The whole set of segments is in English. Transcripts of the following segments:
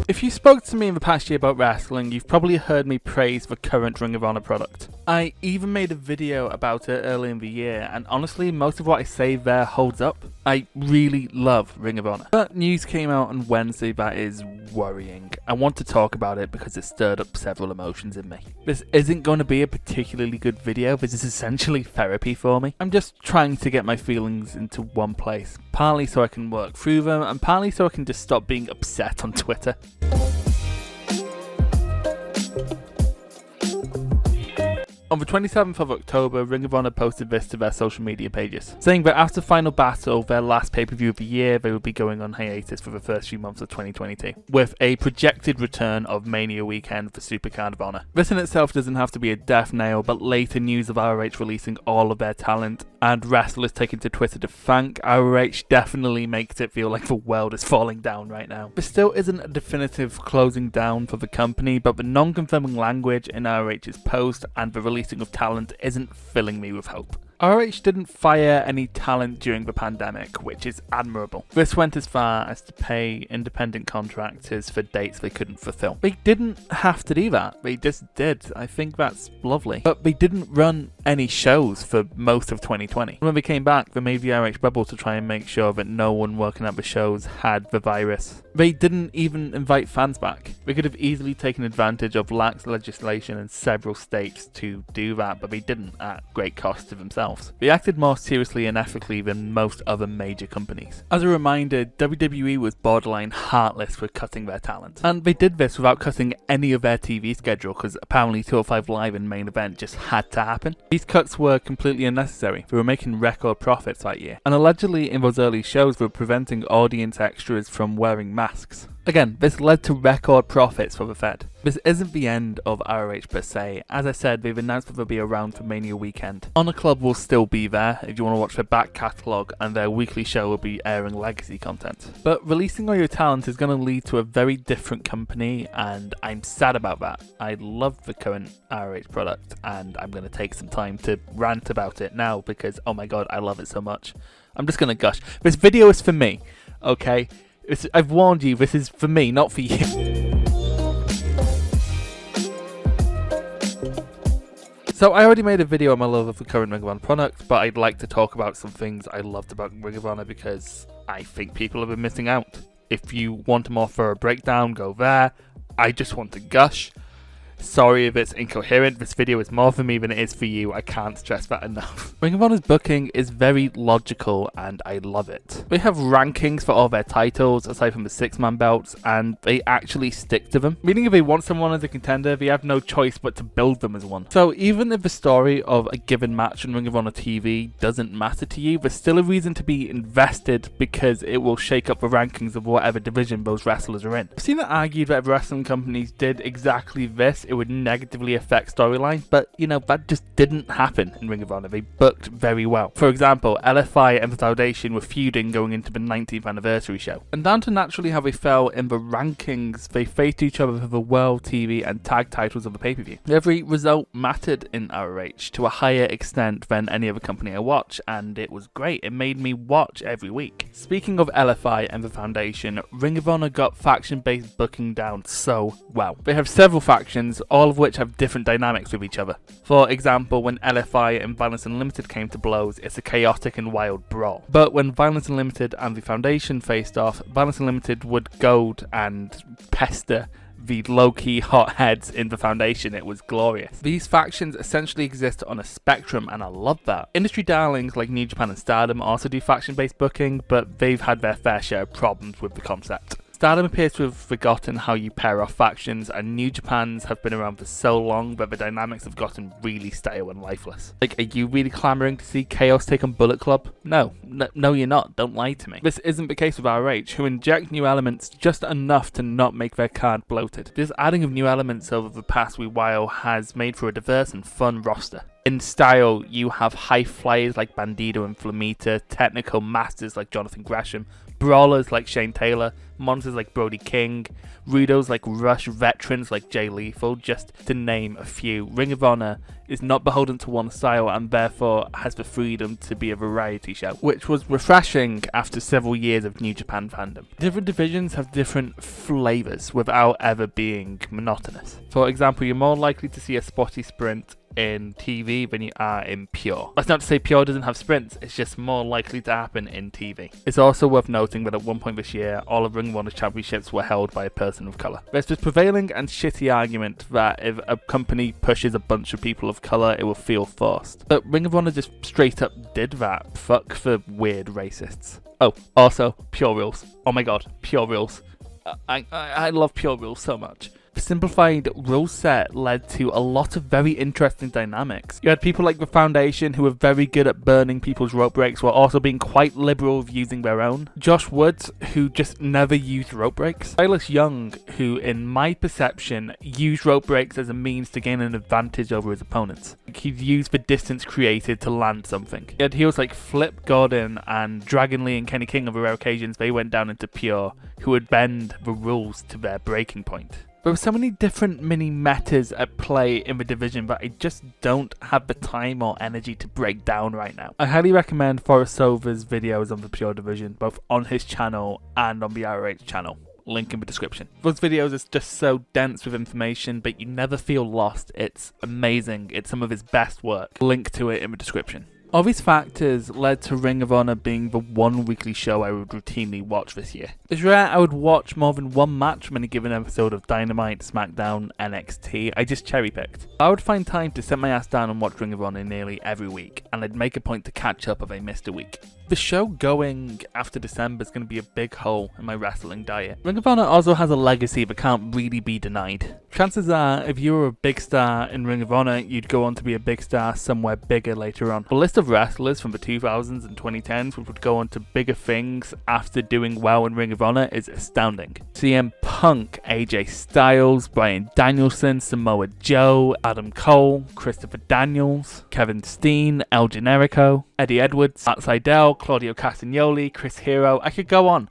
If you spoke to me in the past year about wrestling, you've probably heard me praise the current Ring of Honor product. I even made a video about it early in the year, and honestly, most of what I say there holds up. I really love Ring of Honor. But news came out on Wednesday that is worrying. I want to talk about it because it stirred up several emotions in me. This isn't going to be a particularly good video. This is essentially therapy for me. I'm just trying to get my feelings into one place, partly so I can work through them, and partly so I can just stop being upset on Twitter. On the 27th of October, Ring of Honor posted this to their social media pages, saying that after Final Battle, their last pay-per-view of the year, they would be going on hiatus for the first few months of 2022, with a projected return of Mania weekend for Supercard of Honor. This in itself doesn't have to be a death nail, but later news of ROH releasing all of their talent and wrestlers taking to Twitter to thank ROH definitely makes it feel like the world is falling down right now. There still isn't a definitive closing down for the company, but the non-confirming language in ROH's post and the releasing of talent isn't filling me with hope. ROH didn't fire any talent during the pandemic, which is admirable. This went as far as to pay independent contractors for dates they couldn't fulfill. They didn't have to do that, they just did. I think that's lovely. But they didn't run any shows for most of 2020. When they came back, they made the ROH bubble to try and make sure that no one working at the shows had the virus. They didn't even invite fans back. They could have easily taken advantage of lax legislation in several states to do that, but they didn't at great cost to themselves. They acted more seriously and ethically than most other major companies. As a reminder, WWE was borderline heartless with cutting their talent. And they did this without cutting any of their TV schedule because apparently 205 Live and Main Event just had to happen. These cuts were completely unnecessary. They were making record profits that year. And allegedly in those early shows they were preventing audience extras from wearing masks. Again, this led to record profits for the Fed. This isn't the end of ROH per se. As I said, they've announced that they'll be around for Mania weekend. Honor Club will still be there if you want to watch their back catalogue, and their weekly show will be airing legacy content. But releasing all your talent is going to lead to a very different company, and I'm sad about that. I love the current ROH product, and I'm going to take some time to rant about it now because, oh my god, I love it so much. I'm just going to gush. This video is for me, okay? I've warned you, this is for me, not for you. So I already made a video on my love of the current Ring of Honor product, but I'd like to talk about some things I loved about Ring of Honor because I think people have been missing out. If you want a more thorough breakdown, go there. I just want to gush. Sorry if it's incoherent, this video is more for me than it is for you, I can't stress that enough. Ring of Honor's booking is very logical and I love it. They have rankings for all their titles aside from the 6-man belts and they actually stick to them. Meaning if they want someone as a contender, they have no choice but to build them as one. So even if the story of a given match on Ring of Honor TV doesn't matter to you, there's still a reason to be invested because it will shake up the rankings of whatever division those wrestlers are in. I've seen it argued that if wrestling companies did exactly this, it would negatively affect storylines, but you know, that just didn't happen in Ring of Honor. They booked very well. For example, LFI and the Foundation were feuding going into the 19th anniversary show. And down to naturally how they fell in the rankings, they faced each other for the World TV and Tag titles of the pay-per-view. Every result mattered in ROH to a higher extent than any other company I watch, and it was great. It made me watch every week. Speaking of LFI and the Foundation, Ring of Honor got faction-based booking down so well. They have several factions, all of which have different dynamics with each other. For example, when LFI and Violence Unlimited came to blows, it's a chaotic and wild brawl. But when Violence Unlimited and the Foundation faced off, Violence Unlimited would goad and pester the low-key hotheads in the Foundation. It was glorious. These factions essentially exist on a spectrum and I love that. Industry darlings like New Japan and Stardom also do faction-based booking, but they've had their fair share of problems with the concept. Stardom appears to have forgotten how you pair off factions, and New Japan's have been around for so long that the dynamics have gotten really stale and lifeless. Like, are you really clamouring to see Chaos take on Bullet Club? No, you're not. Don't lie to me. This isn't the case with ROH, who inject new elements just enough to not make their card bloated. This adding of new elements over the past wee while has made for a diverse and fun roster. In style, you have high flyers like Bandido and Flamita, technical masters like Jonathan Gresham, brawlers like Shane Taylor, monsters like Brody King, rudos like Rush, veterans like Jay Lethal, just to name a few. Ring of Honor is not beholden to one style and therefore has the freedom to be a variety show, which was refreshing after several years of New Japan fandom. Different divisions have different flavours without ever being monotonous. For example, you're more likely to see a spotty sprint in TV than you are in Pure. That's not to say Pure doesn't have sprints, it's just more likely to happen in TV. It's also worth noting that at one point this year, all of Ring of Honor's championships were held by a person of colour. There's this prevailing and shitty argument that if a company pushes a bunch of people of colour, it will feel forced. But Ring of Honor just straight up did that. Fuck for weird racists. Oh, also, Pure Rules. Oh my god, Pure Rules. I love Pure Rules so much. The simplified rule set led to a lot of very interesting dynamics. You had people like the Foundation who were very good at burning people's rope breaks while also being quite liberal with using their own. Josh Woods, who just never used rope breaks. Silas Young, who in my perception used rope breaks as a means to gain an advantage over his opponents. He'd use the distance created to land something. You had heels like Flip Gordon and Dragon Lee and Kenny King on the rare occasions they went down into Pure, who would bend the rules to their breaking point. There were so many different mini metas at play in the division that I just don't have the time or energy to break down right now. I highly recommend Forrest Sova's videos on the Pure division, both on his channel and on the ROH channel. Link in the description. Those videos are just so dense with information, but you never feel lost. It's amazing. It's some of his best work. Link to it in the description. All these factors led to Ring of Honor being the one weekly show I would routinely watch this year. It's rare I would watch more than one match from any given episode of Dynamite, SmackDown, NXT. I just cherry picked. I would find time to sit my ass down and watch Ring of Honor nearly every week, and I'd make a point to catch up if I missed a week. The show going after December is going to be a big hole in my wrestling diet. Ring of Honor also has a legacy that can't really be denied. Chances are, if you were a big star in Ring of Honor, you'd go on to be a big star somewhere bigger later on. The list of wrestlers from the 2000s and 2010s which would go on to bigger things after doing well in Ring of Honor is astounding. CM Punk, AJ Styles, Bryan Danielson, Samoa Joe, Adam Cole, Christopher Daniels, Kevin Steen, El Generico, Eddie Edwards, Matt Sydal, Claudio Castagnoli, Chris Hero. I could go on.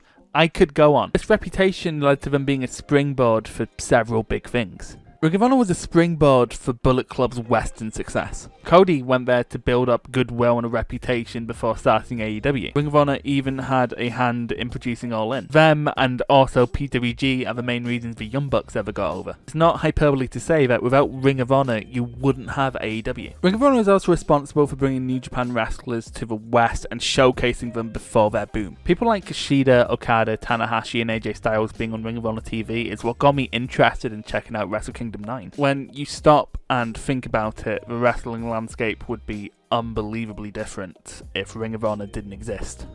This reputation led to them being a springboard for several big things. Ring of Honor was a springboard for Bullet Club's Western success. Cody went there to build up goodwill and a reputation before starting AEW. Ring of Honor even had a hand in producing All In. Them and also PWG are the main reasons the Young Bucks ever got over. It's not hyperbole to say that without Ring of Honor, you wouldn't have AEW. Ring of Honor is also responsible for bringing New Japan wrestlers to the West and showcasing them before their boom. People like Kushida, Okada, Tanahashi and AJ Styles being on Ring of Honor TV is what got me interested in checking out Wrestle Kingdom 9. When you stop and think about it, the wrestling landscape would be unbelievably different if Ring of Honor didn't exist.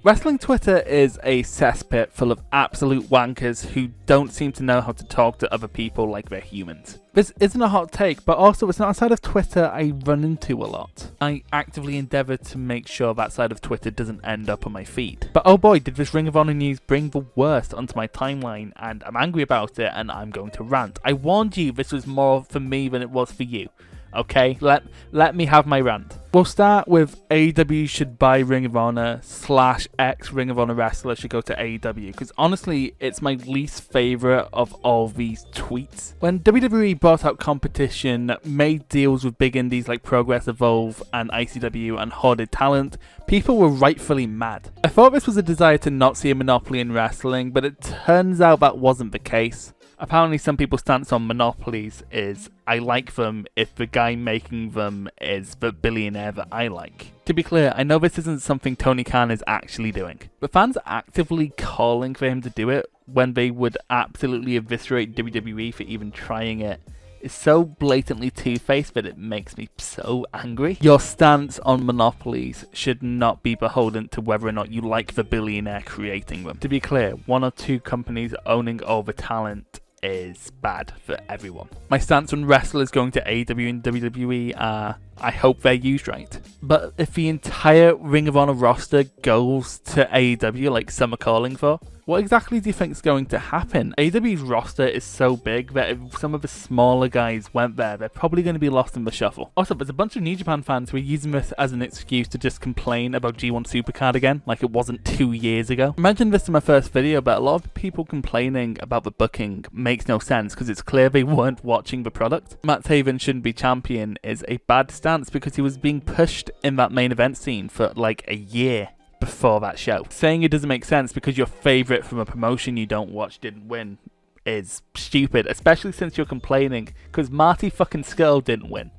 Wrestling Twitter is a cesspit full of absolute wankers who don't seem to know how to talk to other people like they're humans. This isn't a hot take, but also it's not a side of Twitter I run into a lot. I actively endeavour to make sure that side of Twitter doesn't end up on my feed. But oh boy, did this Ring of Honor news bring the worst onto my timeline, and I'm angry about it and I'm going to rant. I warned you this was more for me than it was for you. Okay, let me have my rant. We'll start with AEW should buy Ring of Honor / ex Ring of Honor wrestler should go to AEW, because honestly, it's my least favourite of all these tweets. When WWE bought out competition, made deals with big indies like Progress Evolve and ICW and hoarded talent, people were rightfully mad. I thought this was a desire to not see a monopoly in wrestling, but it turns out that wasn't the case. Apparently some people's stance on monopolies is, I like them if the guy making them is the billionaire that I like. To be clear, I know this isn't something Tony Khan is actually doing, but fans actively calling for him to do it when they would absolutely eviscerate WWE for even trying it is so blatantly two-faced that it makes me so angry. Your stance on monopolies should not be beholden to whether or not you like the billionaire creating them. To be clear, one or two companies owning all the talent is bad for everyone. My stance on wrestlers going to AEW and WWE are, I hope they're used right. But if the entire Ring of Honor roster goes to AEW like some are calling for, What exactly do you think is going to happen? AEW's roster is so big that if some of the smaller guys went there, they're probably going to be lost in the shuffle. Also, there's a bunch of New Japan fans who are using this as an excuse to just complain about G1 Supercard again, like it wasn't 2 years ago. I mentioned this in my first video, but a lot of the people complaining about the booking makes no sense because it's clear they weren't watching the product. Matt Taven shouldn't be champion is a bad stance because he was being pushed in that main event scene for like a year before that show. Saying it doesn't make sense because your favourite from a promotion you don't watch didn't win is stupid, especially since you're complaining because Marty fucking Scurll didn't win.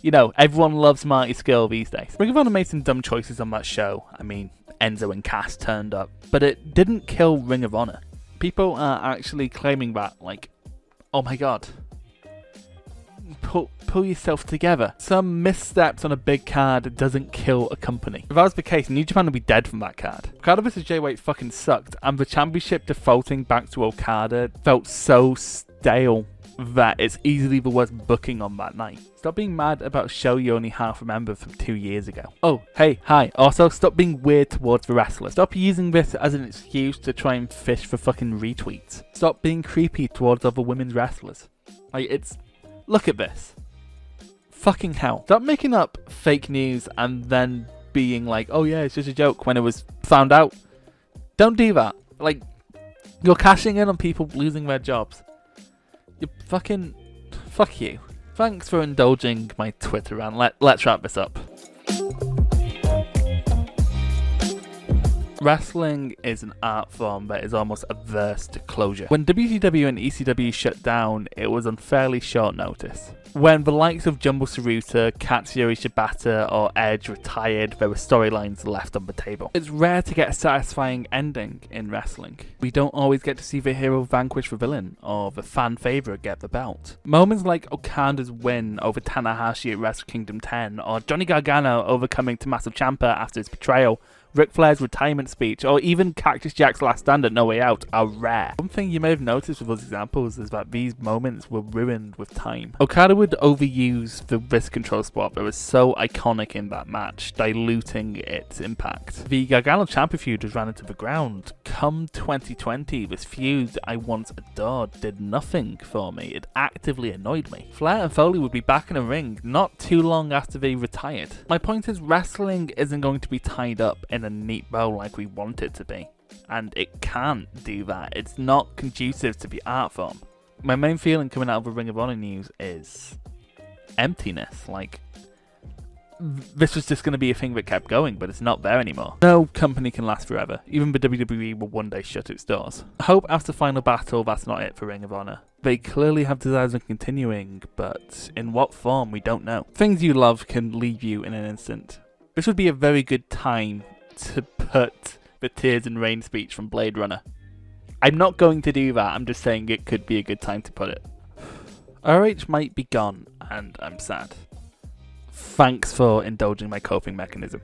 You know, everyone loves Marty Scurll these days. Ring of Honor made some dumb choices on that show. I mean, Enzo and Cass turned up, but it didn't kill Ring of Honor. People are actually claiming that, like, oh my god, pull yourself together. Some missteps on a big card doesn't kill a company. If that was the case, New Japan would be dead from that card. Okada vs Jay White fucking sucked, and the championship defaulting back to Okada felt so stale that it's easily the worst booking on that night. Stop being mad about a show you only half remember from 2 years ago. Oh, hey, hi. Also, stop being weird towards the wrestlers. Stop using this as an excuse to try and fish for fucking retweets. Stop being creepy towards other women's wrestlers. Like, look at this. Fucking hell. Stop making up fake news and then being like, oh yeah, it's just a joke when it was found out. Don't do that. Like, you're cashing in on people losing their jobs. You fucking... Fuck you. Thanks for indulging my Twitter rant. Let's wrap this up. Wrestling is an art form that is almost averse to closure. When WCW and ECW shut down, it was on fairly short notice. When the likes of Jumbo Tsuruta, Katsuyori Shibata or Edge retired, there were storylines left on the table. It's rare to get a satisfying ending in wrestling. We don't always get to see the hero vanquish the villain, or the fan favourite get the belt. Moments like Okada's win over Tanahashi at Wrestle Kingdom 10, or Johnny Gargano overcoming Tommaso Ciampa after his betrayal, Ric Flair's retirement speech, or even Cactus Jack's last stand at No Way Out are rare. One thing you may have noticed with those examples is that these moments were ruined with time. Okada would overuse the wrist control spot that was so iconic in that match, diluting its impact. The Gargano Ciampa feud was ran into the ground. Come 2020, this feud I once adored did nothing for me. It actively annoyed me. Flair and Foley would be back in a ring not too long after they retired. My point is, wrestling isn't going to be tied up in a neat bow like we want it to be, and it can't do that. It's not conducive to the art form. My main feeling coming out of the Ring of Honor news is emptiness. Like, this was just going to be a thing that kept going, but it's not there anymore. No company can last forever. Even the WWE will one day shut its doors. I hope after Final Battle that's not it for Ring of Honor. They clearly have desires of continuing, but in what form we don't know. Things you love can leave you in an instant. This would be a very good time to put the Tears and Rain speech from Blade Runner. I'm not going to do that, I'm just saying it could be a good time to put it. ROH might be gone, and I'm sad. Thanks for indulging my coping mechanism.